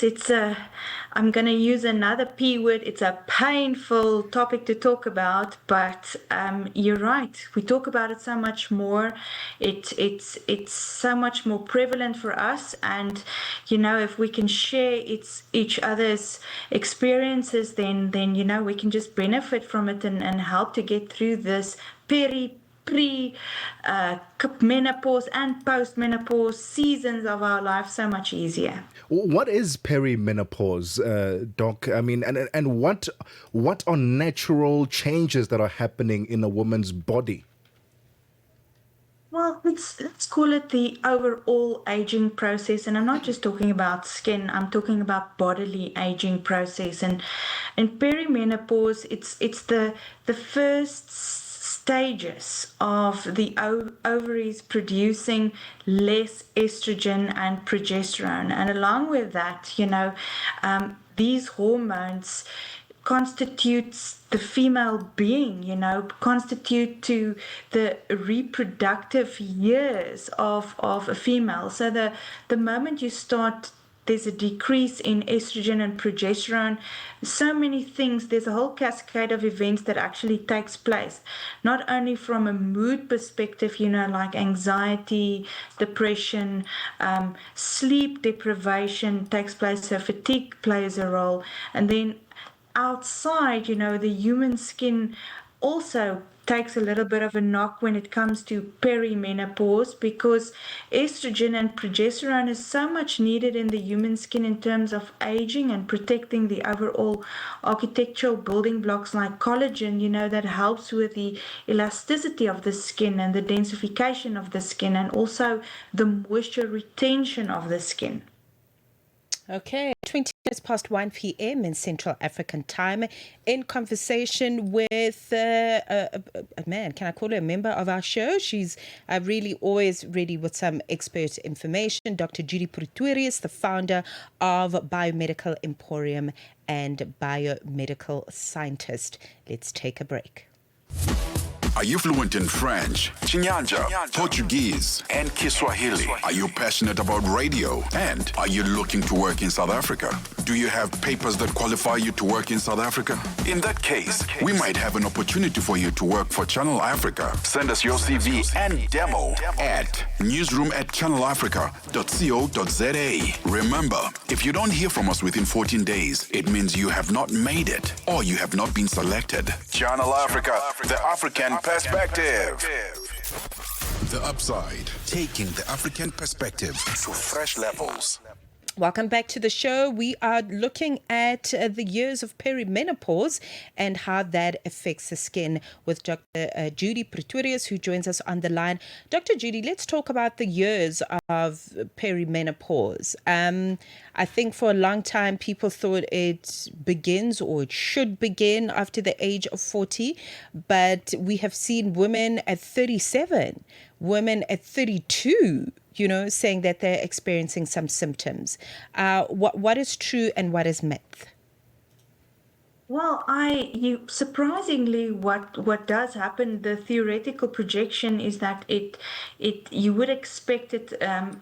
yes, I'm going to use another P word. It's a painful topic to talk about, but you're right. We talk about it so much more. It's so much more prevalent for us. And, if we can share each other's experiences, then, we can just benefit from it and help to get through this pre menopause and post menopause seasons of our life so much easier. What is perimenopause, Doc? I mean, and what are natural changes that are happening in a woman's body? Well, let's call it the overall aging process, and I'm not just talking about skin. I'm talking about bodily aging process. And in perimenopause, it's the first stages of the ovaries producing less estrogen and progesterone, and along with that, these hormones constitutes the female being, constitute to the reproductive years of a female. So the moment you start, there's a decrease in estrogen and progesterone, so many things, there's a whole cascade of events that actually takes place, not only from a mood perspective, like anxiety, depression, sleep deprivation takes place, so fatigue plays a role, and then outside, the human skin also takes a little bit of a knock when it comes to perimenopause, because estrogen and progesterone is so much needed in the human skin in terms of aging and protecting the overall architectural building blocks like collagen, that helps with the elasticity of the skin and the densification of the skin, and also the moisture retention of the skin. Okay, 20 minutes past 1 p.m. in Central African time, in conversation with a man, can I call her a member of our show? She's really always ready with some expert information. Dr. Judey Pretorius, the founder of Biomedical Emporium and biomedical scientist. Let's take a break. Are you fluent in French, Chinyanja, Portuguese, and Kiswahili? Are you passionate about radio? And are you looking to work in South Africa? Do you have papers that qualify you to work in South Africa? In that case, we might have an opportunity for you to work for Channel Africa. Send us your CV and demo at newsroom@channelafrica.co.za. Remember, if you don't hear from us within 14 days, it means you have not made it or you have not been selected. Channel Africa, the African perspective. The Upside, taking the African perspective to fresh levels. Welcome back to the show. We are looking at the years of perimenopause and how that affects the skin with Dr. Judey Pretorius, who joins us on the line. Dr. Judey, let's talk about the years of perimenopause. I think for a long time people thought it begins, or it should begin, after the age of 40, but we have seen women at 37, women at 32, saying that they're experiencing some symptoms. What is true and what is myth? Well, surprisingly, what does happen, the theoretical projection is that you would expect it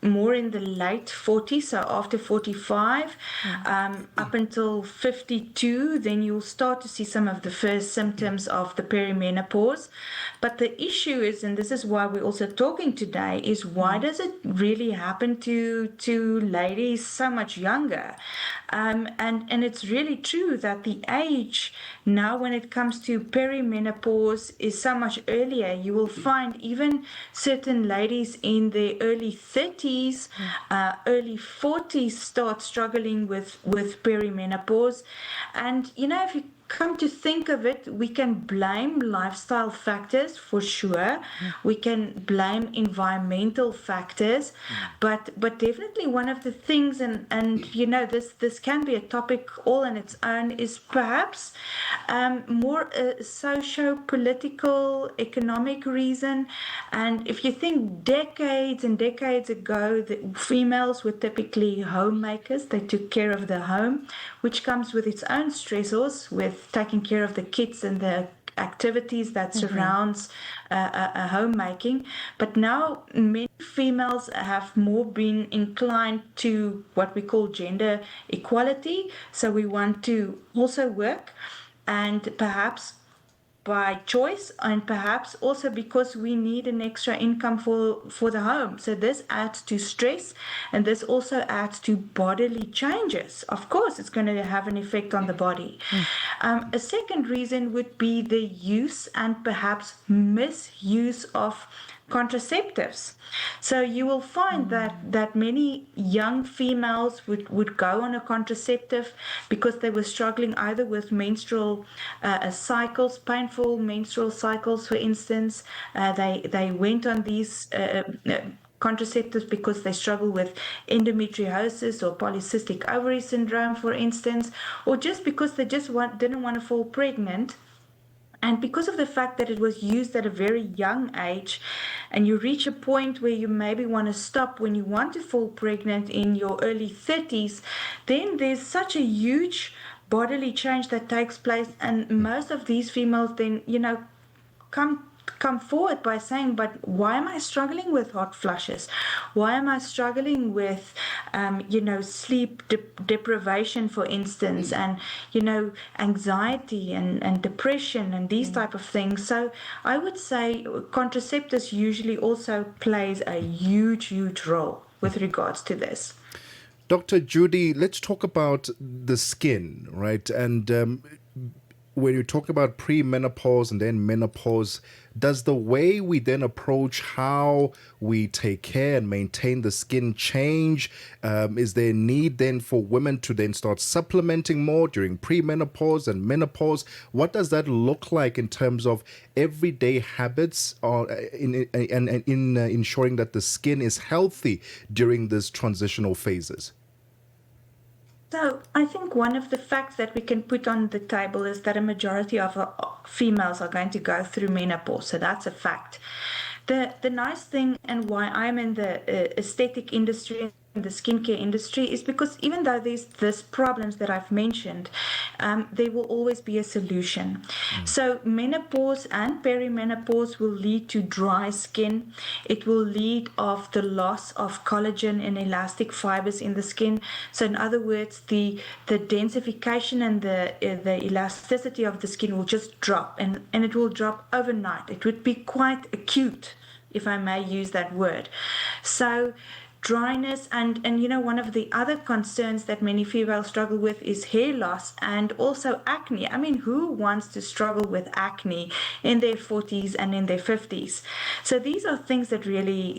more in the late 40s, so after 45, up until 52, then you'll start to see some of the first symptoms of the perimenopause. But the issue is, and this is why we're also talking today, is why does it really happen to ladies so much younger? And it's really true that the age now when it comes to perimenopause is so much earlier. You will find even certain ladies in their early 30s, early 40s start struggling with perimenopause. And if you come to think of it, we can blame lifestyle factors for sure. We can blame environmental factors, but definitely one of the things, and this can be a topic all on its own, is perhaps more a socio-political, economic reason. And if you think decades and decades ago, the females were typically homemakers. They took care of the home, which comes with its own stressors, with taking care of the kids and the activities that surrounds homemaking. But now many females have more been inclined to what we call gender equality. So we want to also work, and perhaps by choice, and perhaps also because we need an extra income for the home. So this adds to stress, and this also adds to bodily changes. Of course, it's going to have an effect on the body. A second reason would be the use and perhaps misuse of contraceptives. So you will find that many young females would go on a contraceptive because they were struggling either with menstrual cycles, painful menstrual cycles, for instance. They went on these contraceptives because they struggle with endometriosis or polycystic ovary syndrome, for instance, or just because they just didn't want to fall pregnant. And because of the fact that it was used at a very young age, and you reach a point where you maybe want to stop when you want to fall pregnant in your early 30s, then there's such a huge bodily change that takes place. And most of these females then, come forward by saying, but why am I struggling with hot flushes? Why am I struggling with, sleep deprivation, for instance, and, anxiety and depression and these type of things? So I would say contraceptives usually also plays a huge, huge role with regards to this. Dr. Judey, let's talk about the skin, right? And when you talk about premenopause and then menopause, does the way we then approach how we take care and maintain the skin change? Is there a need then for women to then start supplementing more during premenopause and menopause? What does that look like in terms of everyday habits in ensuring that the skin is healthy during these transitional phases? So I think one of the facts that we can put on the table is that a majority of females are going to go through menopause. So that's a fact. The nice thing, and why I'm in the aesthetic industry, in the skincare industry, is because even though there's this problems that I've mentioned, there will always be a solution. So menopause and perimenopause will lead to dry skin. It will lead of the loss of collagen and elastic fibers in the skin. So in other words, the densification and the elasticity of the skin will just drop, and it will drop overnight. It would be quite acute, if I may use that word. So dryness, and one of the other concerns that many females struggle with is hair loss and also acne. I mean, who wants to struggle with acne in their 40s and in their 50s? So these are things that really,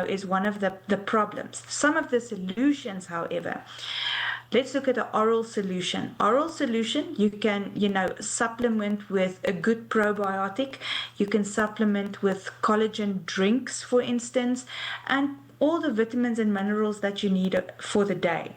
is one of the problems. Some of the solutions, however, let's look at the oral solution. Oral solution, you can, supplement with a good probiotic. You can supplement with collagen drinks, for instance, and all the vitamins and minerals that you need for the day.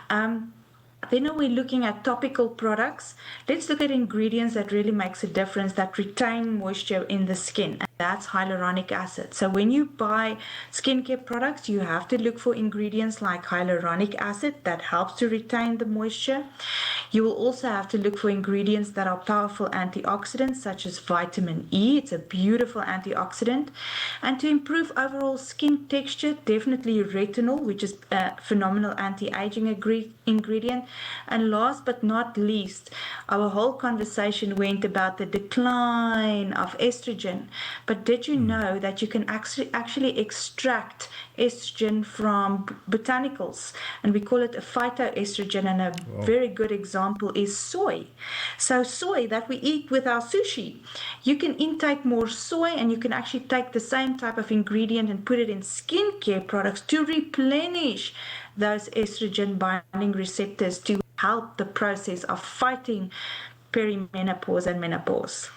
Then when we're looking at topical products, let's look at ingredients that really makes a difference, that retain moisture in the skin. And that's hyaluronic acid. So when you buy skincare products, you have to look for ingredients like hyaluronic acid that helps to retain the moisture. You will also have to look for ingredients that are powerful antioxidants, such as vitamin E. It's a beautiful antioxidant. And to improve overall skin texture, definitely retinol, which is a phenomenal anti-aging ingredient. And last but not least, our whole conversation went about the decline of estrogen. But did you know that you can actually extract estrogen from botanicals? And we call it a phytoestrogen, and a very good example is soy. So soy that we eat with our sushi, you can intake more soy, and you can actually take the same type of ingredient and put it in skincare products to replenish those estrogen binding receptors to help the process of fighting perimenopause and menopause.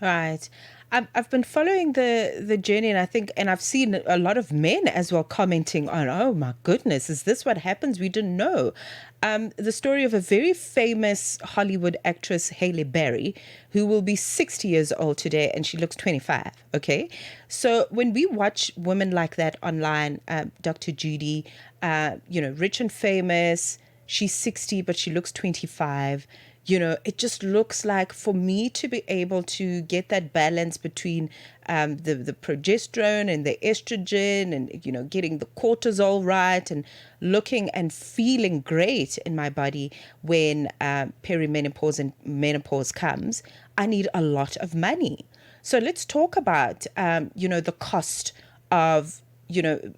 Right. I've been following the journey, and I've seen a lot of men as well commenting on, oh my goodness, is this what happens? We didn't know. The story of a very famous Hollywood actress, Halle Berry, who will be 60 years old today, and she looks 25. Okay. So when we watch women like that online, Dr. Judey, rich and famous, she's 60, but she looks 25. it just looks like for me to be able to get that balance between the progesterone and the estrogen and, getting the cortisol right and looking and feeling great in my body when perimenopause and menopause comes, I need a lot of money. So let's talk about, the cost of,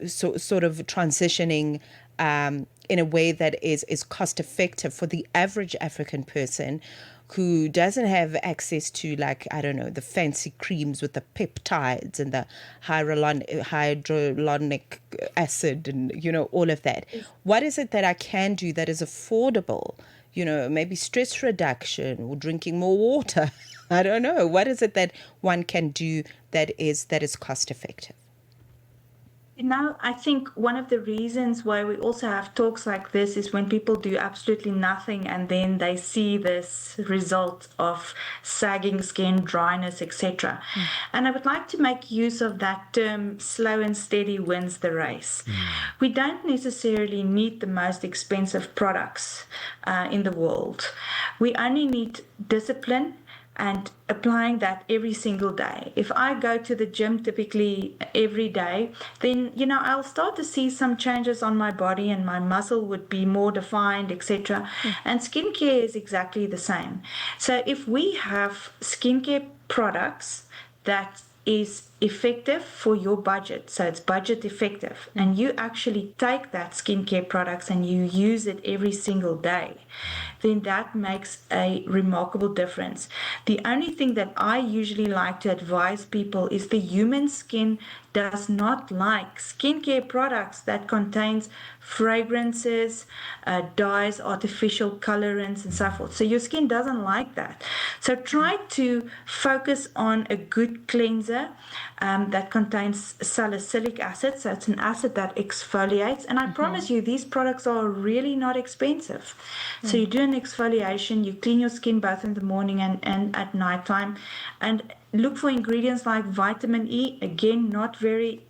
sort of transitioning in a way that is cost effective for the average African person who doesn't have access to, like, I don't know, the fancy creams with the peptides and the hyaluronic acid and, all of that. What is it that I can do that is affordable? Maybe stress reduction or drinking more water. I don't know. What is it that one can do that is cost effective? I think one of the reasons why we also have talks like this is when people do absolutely nothing and then they see this result of sagging skin, dryness, etc. And I would like to make use of that term, slow and steady wins the race. We don't necessarily need the most expensive products in the world. We only need discipline and applying that every single day. If I go to the gym typically every day, then I'll start to see some changes on my body and my muscle would be more defined, etc. And skincare is exactly the same. So if we have skincare products that is effective for your budget, so it's budget effective, and you actually take that skincare products and you use it every single day, then that makes a remarkable difference. The only thing that I usually like to advise people is the human skin does not like skincare products that contains fragrances, dyes, artificial colorants, and so forth. So your skin doesn't like that. So try to focus on a good cleanser that contains salicylic acid. So it's an acid that exfoliates. And I promise you, these products are really not expensive. So you do an exfoliation, you clean your skin both in the morning and at nighttime. And look for ingredients like vitamin E, again, not very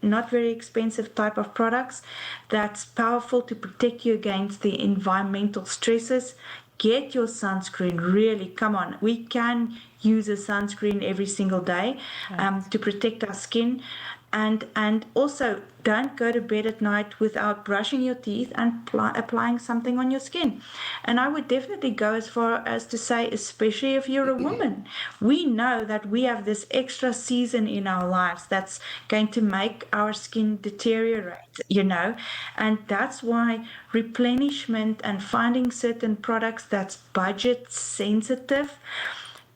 expensive type of products. That's powerful to protect you against the environmental stresses. Get your sunscreen, really, come on. We can use a sunscreen every single day to protect our skin. And also, don't go to bed at night without brushing your teeth and applying something on your skin. And I would definitely go as far as to say, especially if you're a woman, we know that we have this extra season in our lives that's going to make our skin deteriorate, and that's why replenishment and finding certain products that's budget sensitive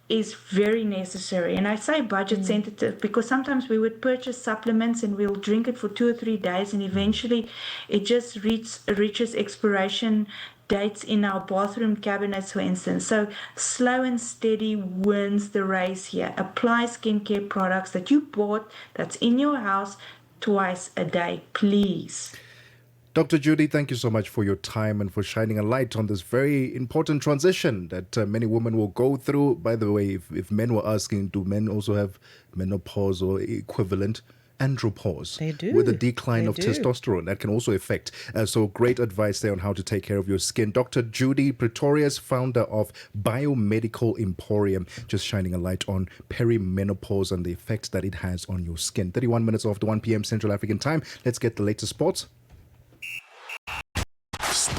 is very necessary. And I say budget sensitive because sometimes we would purchase supplements and we'll drink it for 2 or 3 days and eventually it just reaches expiration dates in our bathroom cabinets, for instance. So slow and steady wins the race here. Apply skincare products that you bought that's in your house twice a day, please. Dr. Judey, thank you so much for your time and for shining a light on this very important transition that many women will go through. By the way, if men were asking, do men also have menopause or equivalent? Andropause. They do. With a decline of testosterone. That can also affect. So great advice there on how to take care of your skin. Dr. Judey Pretorius, founder of Biomedical Emporium, just shining a light on perimenopause and the effects that it has on your skin. 31 minutes after 1 p.m. Central African time. Let's get the latest sports.